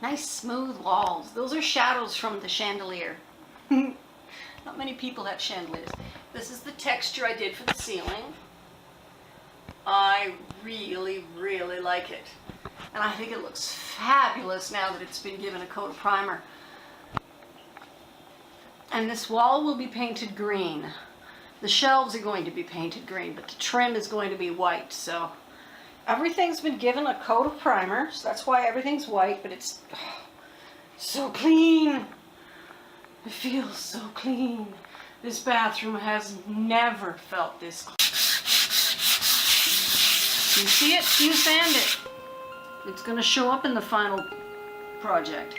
Nice smooth walls. Those are shadows from the chandelier. Not many people have chandeliers. This is the texture I did for the ceiling. I really, really like it. And I think it looks fabulous now that it's been given a coat of primer. And this wall will be painted green. The shelves are going to be painted green, but the trim is going to be white. So everything's been given a coat of primer, so that's why everything's white, but it's so clean. It feels so clean. This bathroom has never felt this clean. You see it? You sand it. It's going to show up in the final project.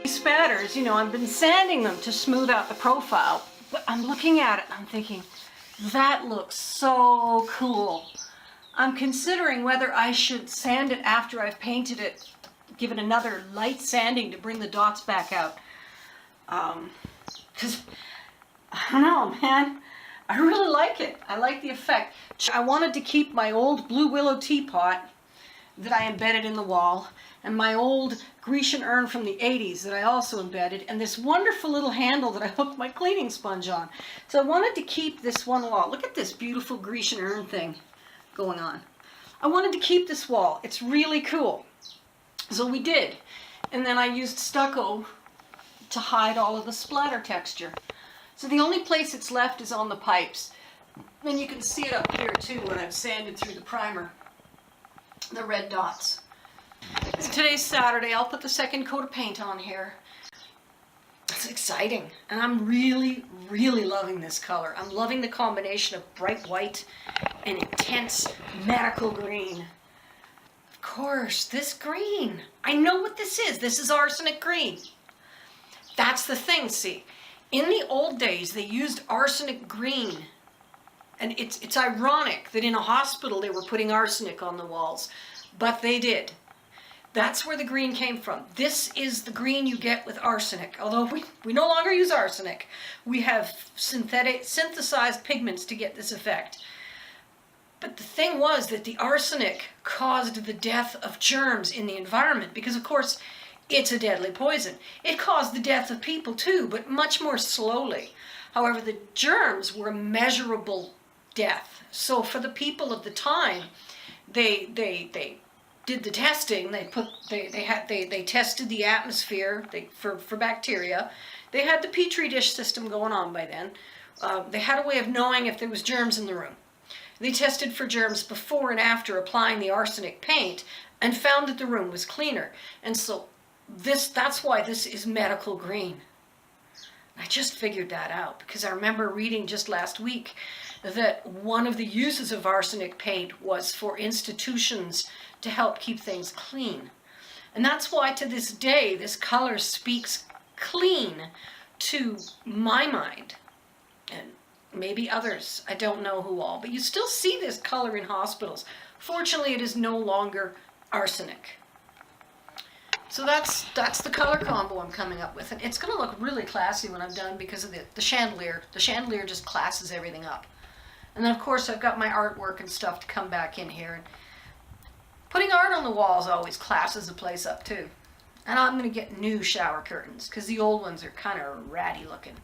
Spatters, you know, I've been sanding them to smooth out the profile, but I'm looking at it and I'm thinking, that looks so cool. I'm considering whether I should sand it after I've painted it, give it another light sanding to bring the dots back out. Because, I don't know, man, I really like it. I like the effect. I wanted to keep my old blue willow teapot that I embedded in the wall, and my old Grecian urn from the 80s that I also embedded, and this wonderful little handle that I hooked my cleaning sponge on. So I wanted to keep this one wall. Look at this beautiful Grecian urn thing going on. I wanted to keep this wall. It's really cool. So we did. And then I used stucco to hide all of the splatter texture. So the only place it's left is on the pipes. And you can see it up here too when I've sanded through the primer. The red dots. So today's Saturday. I'll put the second coat of paint on here. It's exciting, and I'm really, really loving this color. I'm loving the combination of bright white and intense medical green. Of course, this green. I know what this is. This is arsenic green. That's the thing, see. In the old days, they used arsenic green. And it's ironic that in a hospital they were putting arsenic on the walls, but they did. That's where the green came from. This is the green you get with arsenic. Although we no longer use arsenic. We have synthesized pigments to get this effect. But the thing was that the arsenic caused the death of germs in the environment because, of course, it's a deadly poison. It caused the death of people too, but much more slowly. However, the germs were a measurable death. So for the people of the time, they did the testing. They tested the atmosphere for bacteria. They had the petri dish system going on by then. They had a way of knowing if there was germs in the room. They tested for germs before and after applying the arsenic paint and found that the room was cleaner. And so that's why this is medical green. I just figured that out because I remember reading just last week that one of the uses of arsenic paint was for institutions to help keep things clean. And that's why to this day this color speaks clean to my mind. And maybe others, I don't know who all, but you still see this color in hospitals. Fortunately, it is no longer arsenic. So that's the color combo I'm coming up with. And it's going to look really classy when I'm done because of the chandelier. The chandelier just classes everything up. And then, of course, I've got my artwork and stuff to come back in here. And putting art on the walls always classes the place up, too. And I'm going to get new shower curtains because the old ones are kind of ratty looking.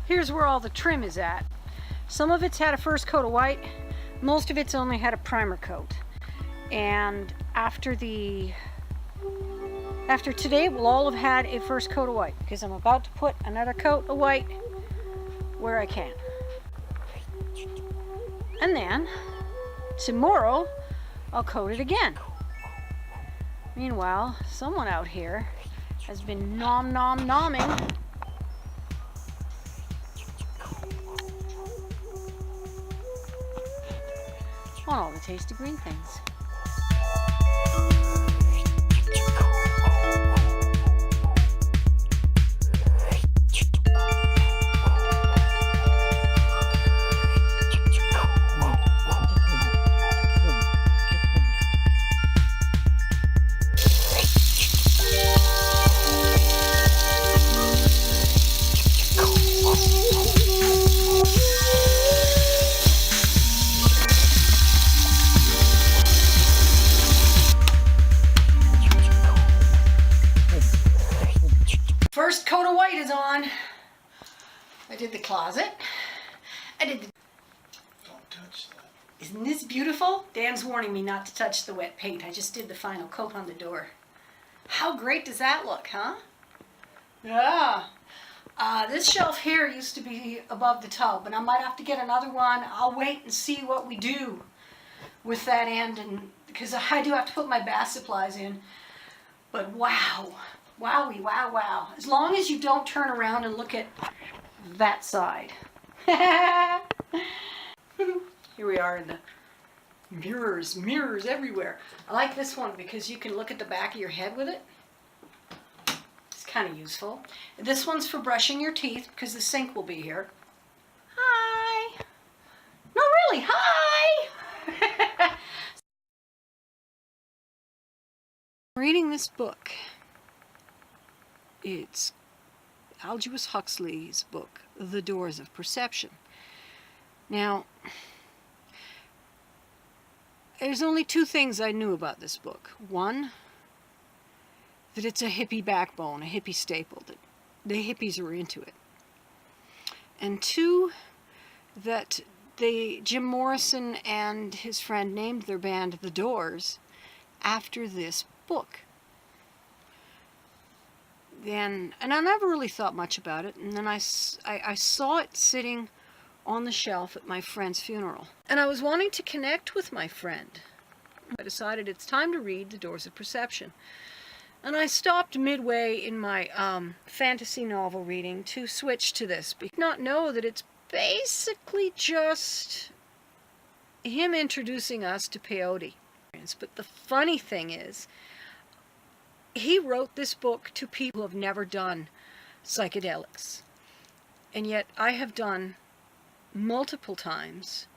Here's where all the trim is at. Some of it's had a first coat of white, most of it's only had a primer coat. And after today, we'll all have had a first coat of white because I'm about to put another coat of white where I can. And then tomorrow I'll coat it again. Meanwhile, someone out here has been nomming on all the tasty green things. First coat of white is on. I did the closet. I did the... Don't touch that. Isn't this beautiful? Dan's warning me not to touch the wet paint. I just did the final coat on the door. How great does that look, huh? Yeah. This shelf here used to be above the tub, and I might have to get another one. I'll wait and see what we do with that end, and because I do have to put my bath supplies in. But wow. Wowie, wow, wow. As long as you don't turn around and look at that side. Here we are in the mirrors everywhere. I like this one because you can look at the back of your head with it. It's kind of useful. This one's for brushing your teeth because the sink will be here. Hi. No, really, hi. I'm reading this book. It's Aldous Huxley's book, The Doors of Perception. Now, there's only two things I knew about this book. One, that it's a hippie backbone, a hippie staple, that the hippies are into it. And two, that Jim Morrison and his friend named their band The Doors after this book. And I never really thought much about it, and then I saw it sitting on the shelf at my friend's funeral. And I was wanting to connect with my friend. I decided it's time to read The Doors of Perception. And I stopped midway in my fantasy novel reading to switch to this. I did not know that it's basically just him introducing us to peyote. But the funny thing is, he wrote this book to people who have never done psychedelics. And yet I have done multiple times.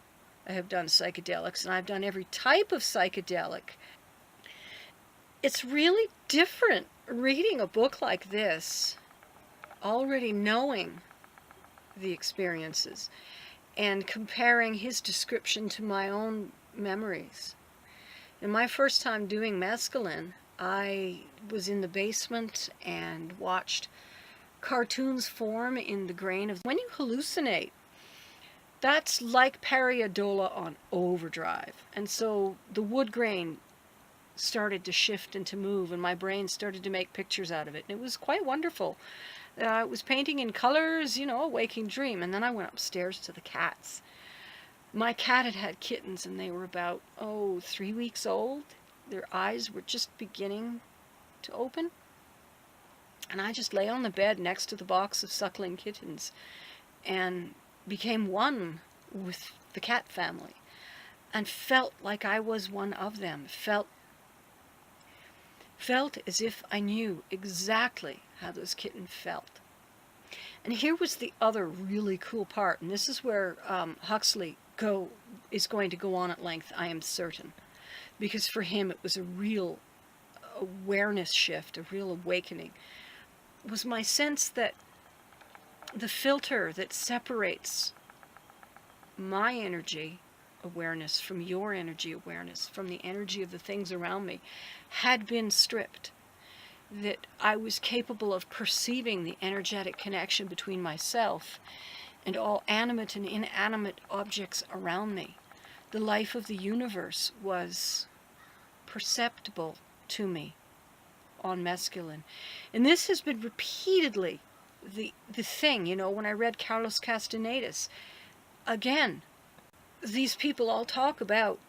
I have done psychedelics, and I've done every type of psychedelic. It's really different reading a book like this, already knowing the experiences, and comparing his description to my own memories. In my first time doing mescaline, I was in the basement and watched cartoons form in the grain of... When you hallucinate, that's like pareidolia on overdrive. And so the wood grain started to shift and to move, and my brain started to make pictures out of it. And it was quite wonderful I was painting in colors, a waking dream. And then I went upstairs to the cats. My cat had had kittens, and they were about, 3 weeks old. Their eyes were just beginning to open. And I just lay on the bed next to the box of suckling kittens and became one with the cat family and felt like I was one of them. Felt as if I knew exactly how those kittens felt. And here was the other really cool part, and this is where Huxley is going to go on at length, I am certain, because for him it was a real awareness shift, a real awakening, was my sense that the filter that separates my energy awareness from your energy awareness, from the energy of the things around me, had been stripped. That I was capable of perceiving the energetic connection between myself and all animate and inanimate objects around me. The life of the universe was perceptible to me on mescaline. And this has been repeatedly the thing, when I read Carlos Castaneda's, again, these people all talk about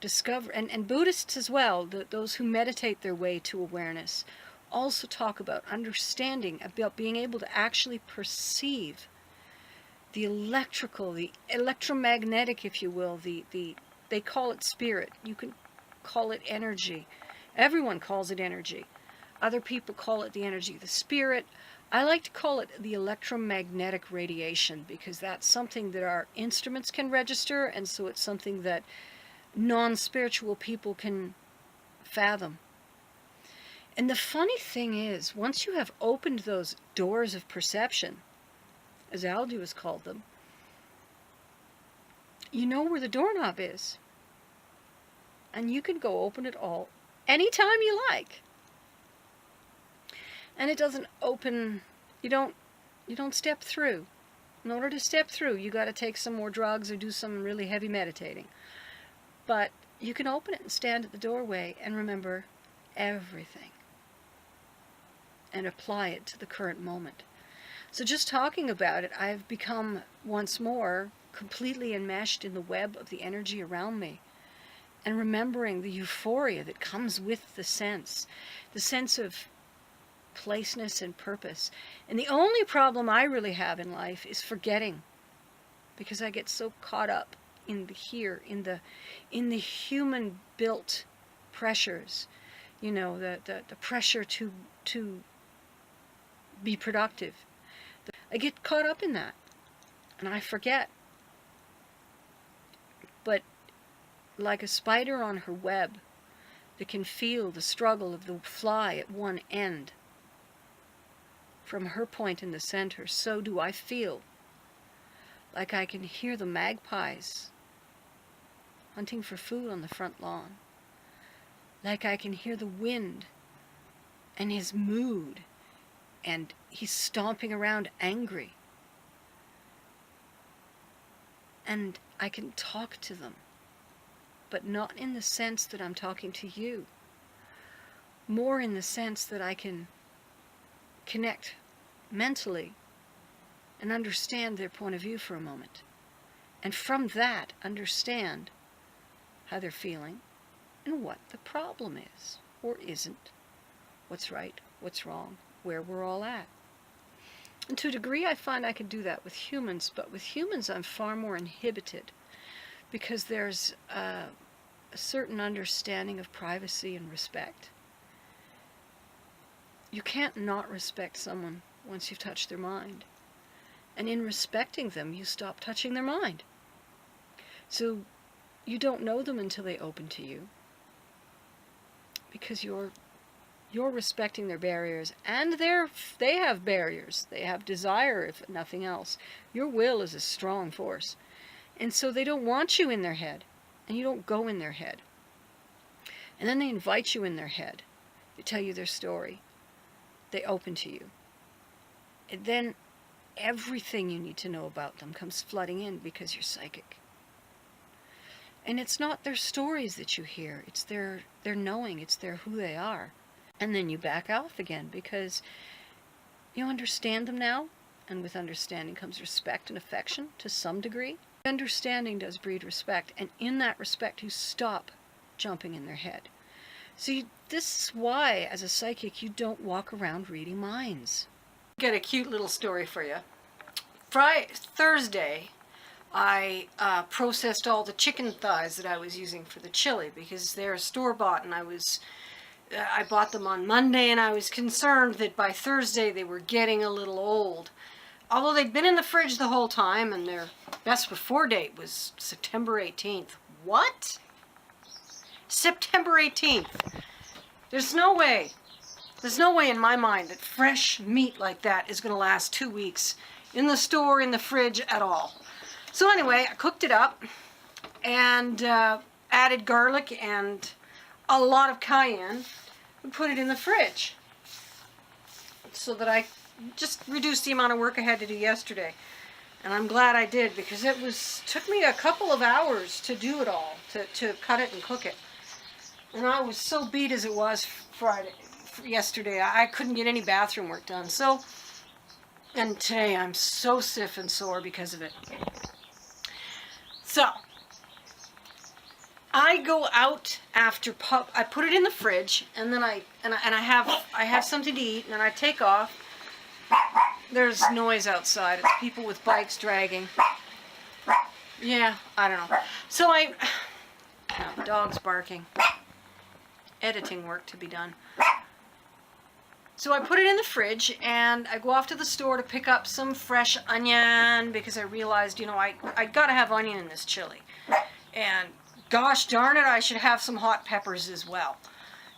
and Buddhists as well, those who meditate their way to awareness, also talk about understanding, about being able to actually perceive the electrical, the electromagnetic, if you will, they call it spirit. You can call it energy. Everyone calls it energy. Other people call it the energy of the spirit. I like to call it the electromagnetic radiation because that's something that our instruments can register, and so it's something that non-spiritual people can fathom. And the funny thing is, once you have opened those doors of perception, as Aldu has called them, you know where the doorknob is. And you can go open it all anytime you like. And it doesn't open, you don't step through. In order to step through, you got to take some more drugs or do some really heavy meditating. But you can open it and stand at the doorway and remember everything and apply it to the current moment. So just talking about it, I've become once more completely enmeshed in the web of the energy around me, and remembering the euphoria that comes with the sense of placeness and purpose. And the only problem I really have in life is forgetting, because I get so caught up in the here, in the human built pressures, the pressure to be productive. I get caught up in that and I forget. But like a spider on her web that can feel the struggle of the fly at one end from her point in the center, so do I feel like I can hear the magpies hunting for food on the front lawn, like I can hear the wind and his mood, and he's stomping around angry, and I can talk to them, but not in the sense that I'm talking to you, more in the sense that I can connect mentally and understand their point of view for a moment, and from that understand how they're feeling and what the problem is or isn't, what's right, what's wrong, where we're all at. And to a degree I find I can do that with humans, but with humans I'm far more inhibited because there's a certain understanding of privacy and respect. You can't not respect someone once you've touched their mind. And in respecting them, you stop touching their mind. So you don't know them until they open to you, because you're respecting their barriers, and they have barriers. They have desire, if nothing else. Your will is a strong force. And so they don't want you in their head, and you don't go in their head. And then they invite you in their head. They tell you their story. They open to you. And then everything you need to know about them comes flooding in because you're psychic. And it's not their stories that you hear, it's their knowing, it's who they are. And then you back off again because You understand them now, and with understanding comes respect and affection to some degree. Understanding does breed respect, and in that respect you stop jumping in their head. See, this is why, as a psychic, you don't walk around reading minds. Get a cute little story for you. Thursday, I processed all the chicken thighs that I was using for the chili because they're store-bought, and I bought them on Monday, and I was concerned that by Thursday they were getting a little old. Although they'd been in the fridge the whole time, and their best before date was September 18th. What? September 18th. There's no way in my mind that fresh meat like that is going to last 2 weeks in the store, in the fridge at all. So anyway, I cooked it up and added garlic and a lot of cayenne and put it in the fridge so that I just reduced the amount of work I had to do yesterday. And I'm glad I did, because it took me a couple of hours to do it all, to cut it and cook it. And I was so beat as it was yesterday. I couldn't get any bathroom work done. And today I'm so stiff and sore because of it. So, I go out after I put it in the fridge, and then I have something to eat, and then I take off. There's noise outside. It's people with bikes dragging. Yeah, I don't know. So the dog's barking. Editing work to be done. So I put it in the fridge, and I go off to the store to pick up some fresh onion, because I realized, I gotta have onion in this chili. And gosh darn it, I should have some hot peppers as well.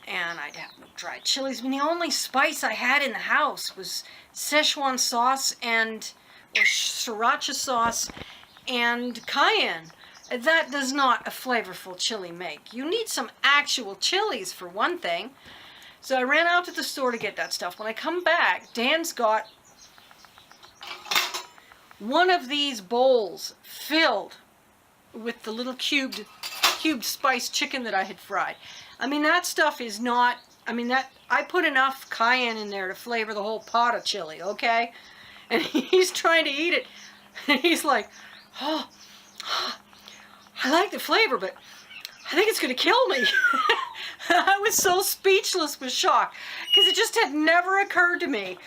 And I'd have no dried chilies. I mean, the only spice I had in the house was Szechuan sauce or sriracha sauce and cayenne. That does not a flavorful chili make. You need some actual chilies for one thing. So I ran out to the store to get that stuff. When I come back, Dan's got one of these bowls filled with the little cubed spiced chicken that I had fried. I mean, that stuff is not, I put enough cayenne in there to flavor the whole pot of chili, okay? And he's trying to eat it, and he's like, oh, I like the flavor, but I think it's going to kill me. I was so speechless with shock, because it just had never occurred to me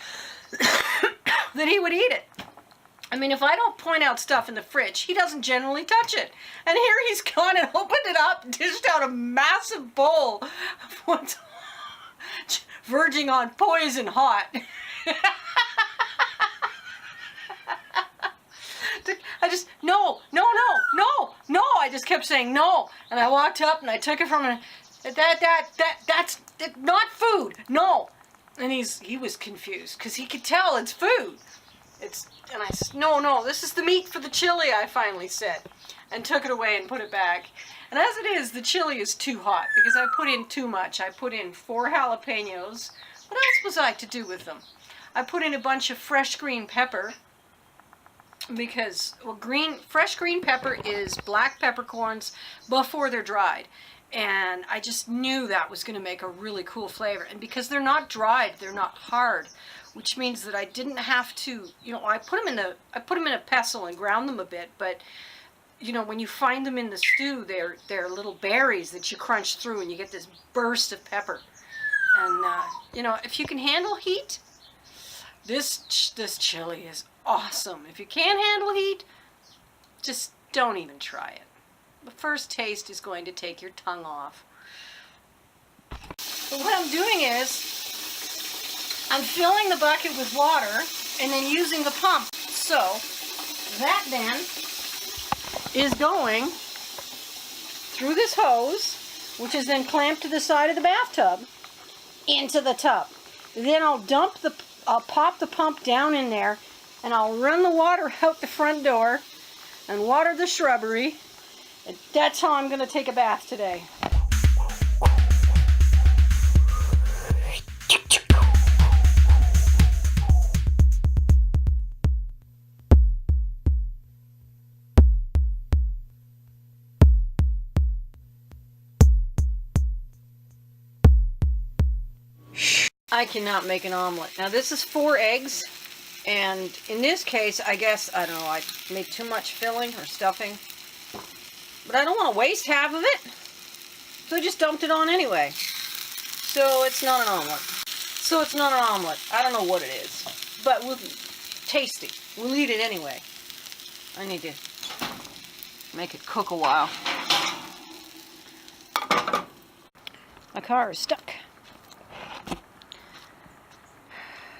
that he would eat it. I mean, if I don't point out stuff in the fridge, he doesn't generally touch it. And here he's gone and opened it up and dished out a massive bowl of what's verging on poison hot. I just, no, I just kept saying no. And I walked up and I took it from him. That's not food, no. And he was confused, because he could tell it's food. And I said, no, this is the meat for the chili, I finally said, and took it away and put it back. And as it is, the chili is too hot, because I put in too much. I put in 4 jalapenos. What else was I to do with them? I put in a bunch of fresh green pepper, because, fresh green pepper is black peppercorns before they're dried. And I just knew that was going to make a really cool flavor. And because they're not dried, they're not hard, which means that I didn't have to, I put them in a pestle and ground them a bit, but when you find them in the stew, they're little berries that you crunch through, and you get this burst of pepper. And if you can handle heat, this chili is awesome. If you can't handle heat, just don't even try it. The first taste is going to take your tongue off. But what I'm doing is, I'm filling the bucket with water and then using the pump. So, that then is going through this hose, which is then clamped to the side of the bathtub, into the tub. Then I'll pop the pump down in there, and I'll run the water out the front door and water the shrubbery. And that's how I'm going to take a bath today. I cannot make an omelet. Now this is 4 eggs, and in this case, I guess, I don't know, I made too much filling or stuffing. But I don't want to waste half of it, so I just dumped it on anyway. So it's not an omelet. I don't know what it is, but we'll tasty. We'll eat it anyway. I need to make it cook a while. My car is stuck.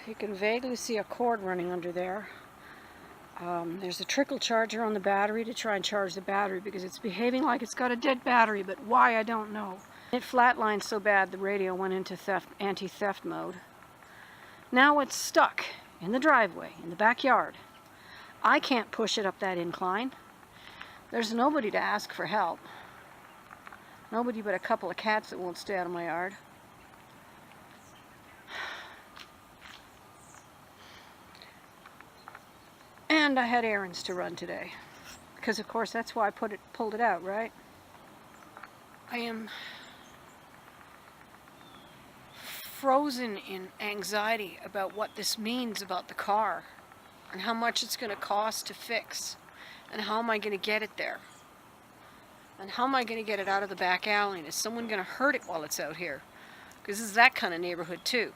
You can vaguely see a cord running under there. There's a trickle charger on the battery to try and charge the battery because it's behaving like it's got a dead battery, but why, I don't know. It flatlined so bad the radio went into anti-theft mode. Now it's stuck in the driveway, in the backyard. I can't push it up that incline. There's nobody to ask for help. Nobody but a couple of cats that won't stay out of my yard. And I had errands to run today. Because of course that's why I pulled it out, right? I am frozen in anxiety about what this means about the car and how much it's going to cost to fix and how am I going to get it there and how am I going to get it out of the back alley, and is someone going to hurt it while it's out here, because this is that kind of neighborhood too.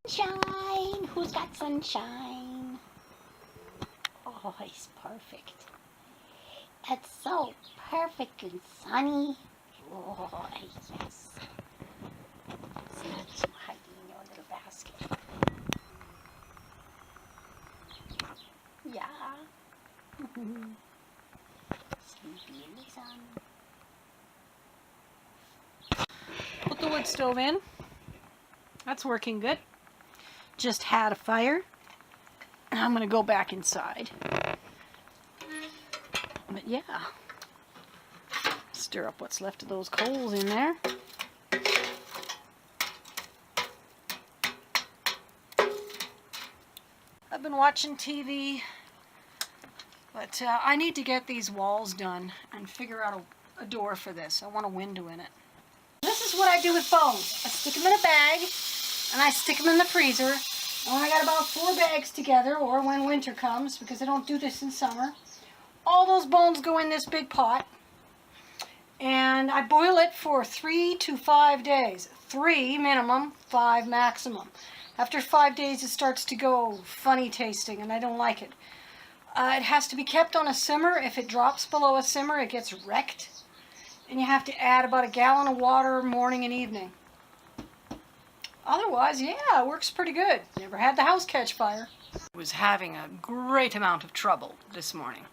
Sunshine! Who's got sunshine? Oh, it's perfect. It's so perfect and sunny. Oh, yes. See, I'm hiding in your little basket. Yeah. Sleepy in the sun. Put the wood stove in. That's working good. Just had a fire. I'm going to go back inside. But yeah. Stir up what's left of those coals in there. I've been watching TV, but I need to get these walls done and figure out a door for this. I want a window in it. This is what I do with bones. I stick them in a bag and I stick them in the freezer. And when I got about 4 bags together, or when winter comes, because I don't do this in summer, all those bones go in this big pot. And I boil it for 3 to 5 days. 3 minimum, 5 maximum. After 5 days it starts to go funny tasting and I don't like it. It has to be kept on a simmer. If it drops below a simmer it gets wrecked. And you have to add about a gallon of water morning and evening. Otherwise, yeah, it works pretty good. Never had the house catch fire. I was having a great amount of trouble this morning.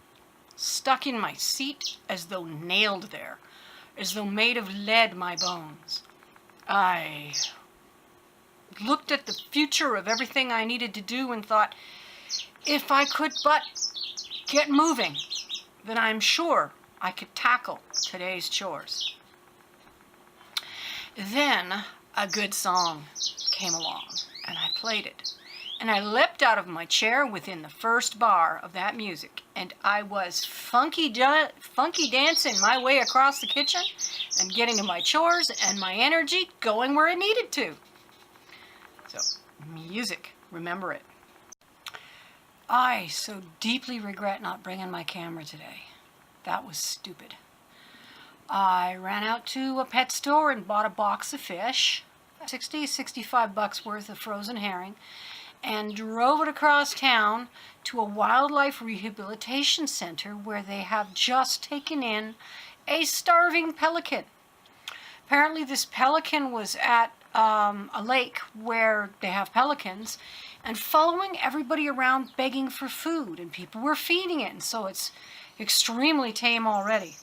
Stuck in my seat as though nailed there. As though made of lead, my bones. I looked at the future of everything I needed to do and thought, if I could but get moving, then I'm sure I could tackle today's chores. Then a good song came along and I played it. And I leapt out of my chair within the first bar of that music, and I was funky dancing my way across the kitchen and getting to my chores and my energy going where it needed to. So, music, remember it. I so deeply regret not bringing my camera today. That was stupid. I ran out to a pet store and bought a box of fish, $65 worth of frozen herring, and drove it across town to a wildlife rehabilitation center where they have just taken in a starving pelican. Apparently this pelican was at a lake where they have pelicans and following everybody around begging for food, and people were feeding it, and so it's extremely tame already.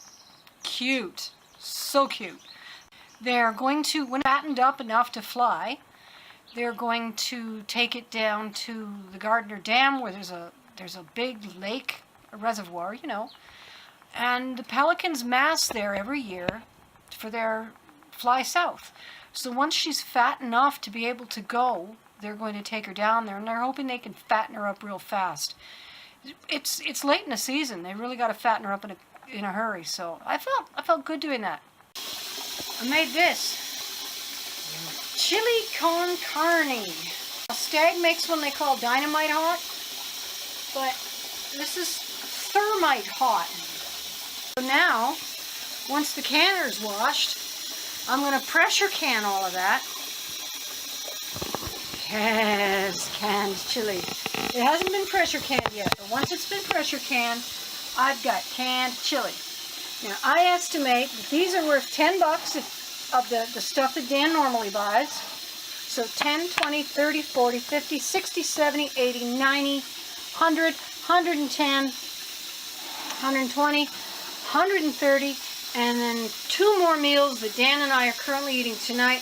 Cute. So cute. They're going to, when fattened up enough to fly, they're going to take it down to the Gardner Dam where there's a big lake, a reservoir, you know. And the pelicans mass there every year for their fly south. So once she's fat enough to be able to go, they're going to take her down there, and they're hoping they can fatten her up real fast. it's late in the season. They really got to fatten her up in a hurry. So I felt good doing that. I made this chili con carne. Stag makes one they call dynamite hot, but this is thermite hot. So now, once the canner's washed, I'm going to pressure can all of that. Yes, canned chili. It hasn't been pressure canned yet, but once it's been pressure canned, I've got canned chili. Now, I estimate that these are worth $10 of the stuff that Dan normally buys. So 10, 20, 30, 40, 50, 60, 70, 80, 90, 100, 110, 120, 130, and then 2 more meals that Dan and I are currently eating tonight.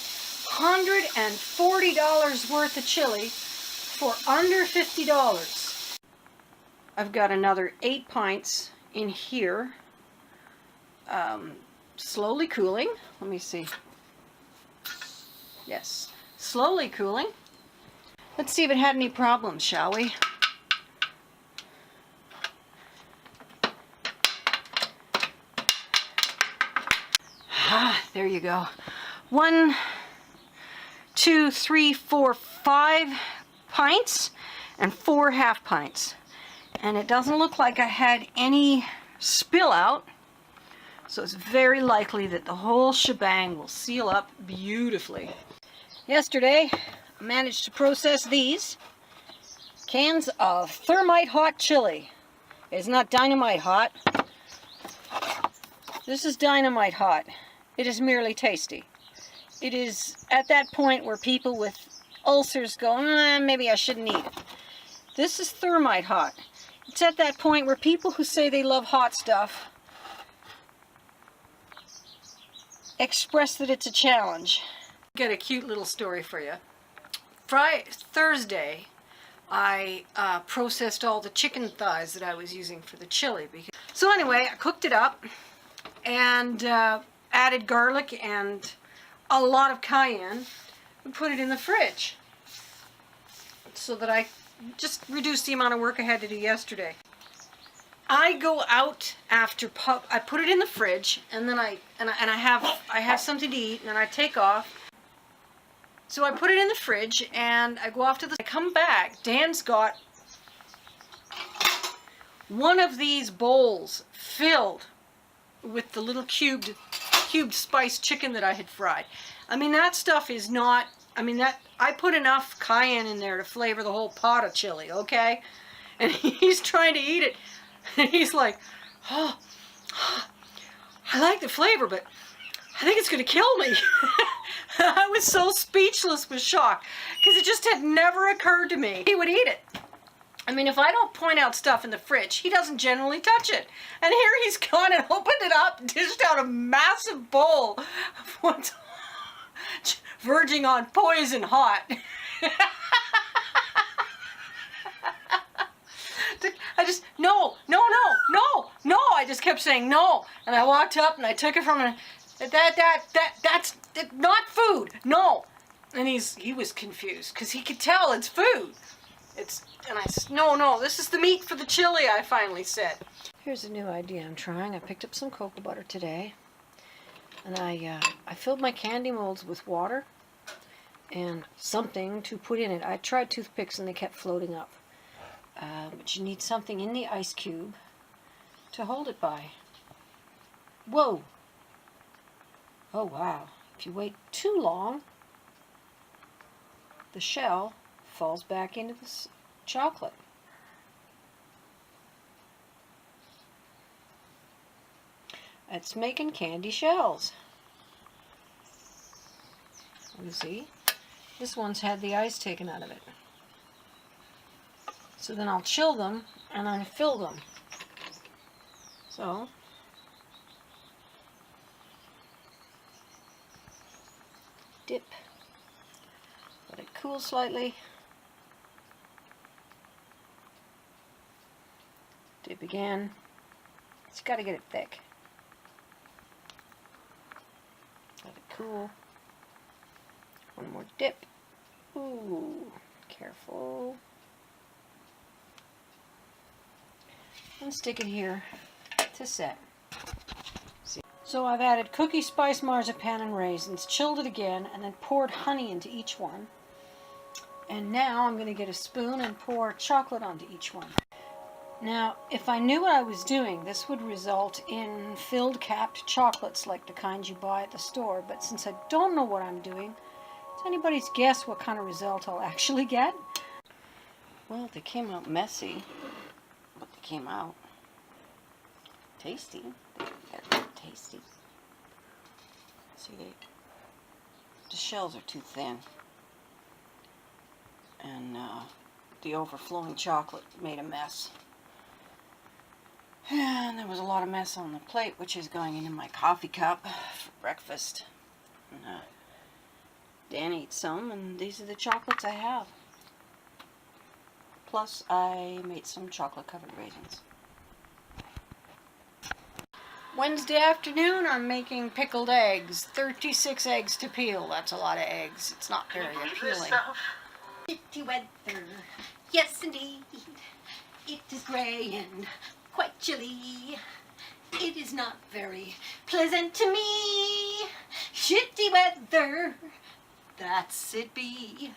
$140 worth of chili for under $50. I've got another 8 pints in here, slowly cooling. Let me see. Yes, slowly cooling. Let's see if it had any problems, shall we? Ah, there you go. 1, 2, 3, 4, 5 pints and 4 half pints. And it doesn't look like I had any spill out. So it's very likely that the whole shebang will seal up beautifully. Yesterday, I managed to process these cans of thermite hot chili. It's not dynamite hot. This is dynamite hot. It is merely tasty. It is at that point where people with ulcers go, maybe I shouldn't eat it. This is thermite hot. It's at that point where people who say they love hot stuff express that it's a challenge. Got a cute little story for you. Thursday, I processed all the chicken thighs that I was using for the chili. So anyway, I cooked it up and added garlic and a lot of cayenne and put it in the fridge so that I just reduced the amount of work I had to do yesterday. I go out after I put it in the fridge, and then I have something to eat, and then I take off. So I put it in the fridge, and I go off to I come back. Dan's got one of these bowls filled with the little cubed spiced chicken that I had fried. I mean, that stuff is not. I mean, I put enough cayenne in there to flavor the whole pot of chili, okay? And he's trying to eat it. And he's like, oh, I like the flavor, but I think it's going to kill me. I was so speechless with shock because it just had never occurred to me he would eat it. I mean, if I don't point out stuff in the fridge, he doesn't generally touch it. And here he's gone and opened it up, dished out a massive bowl of what's verging on poison hot. I just, no, I just kept saying no. And I walked up and I took it from him. That's not food, no. And he was confused because he could tell it's food. And I said, no, this is the meat for the chili, I finally said. Here's a new idea I'm trying. I picked up some cocoa butter today. And I filled my candy molds with water and something to put in it. I tried toothpicks and they kept floating up. But you need something in the ice cube to hold it by. Whoa! Oh wow. If you wait too long, the shell falls back into the chocolate. It's making candy shells. You see? This one's had the ice taken out of it. So then I'll chill them and I fill them. So dip. Let it cool slightly. Dip again. It's got to get it thick. Let it cool. One more dip. Ooh, careful. and stick it here to set. See. So I've added cookie spice, marzipan, and raisins, chilled it again, and then poured honey into each one. And now I'm going to get a spoon and pour chocolate onto each one. Now, if I knew what I was doing, this would result in filled capped chocolates like the kind you buy at the store. But since I don't know what I'm doing, it's anybody's guess what kind of result I'll actually get. Well, they came out messy, but they came out tasty. They're tasty. See, the shells are too thin. And the overflowing chocolate made a mess. And there was a lot of mess on the plate, which is going into my coffee cup for breakfast. And, Dan ate some, and these are the chocolates I have. Plus, I made some chocolate-covered raisins. Wednesday afternoon, I'm making pickled eggs. 36 eggs to peel. That's a lot of eggs. It's not very appealing. Chilly weather. Yes, indeed. It is grey and quite chilly. It is not very pleasant to me. Shitty weather. That's it be.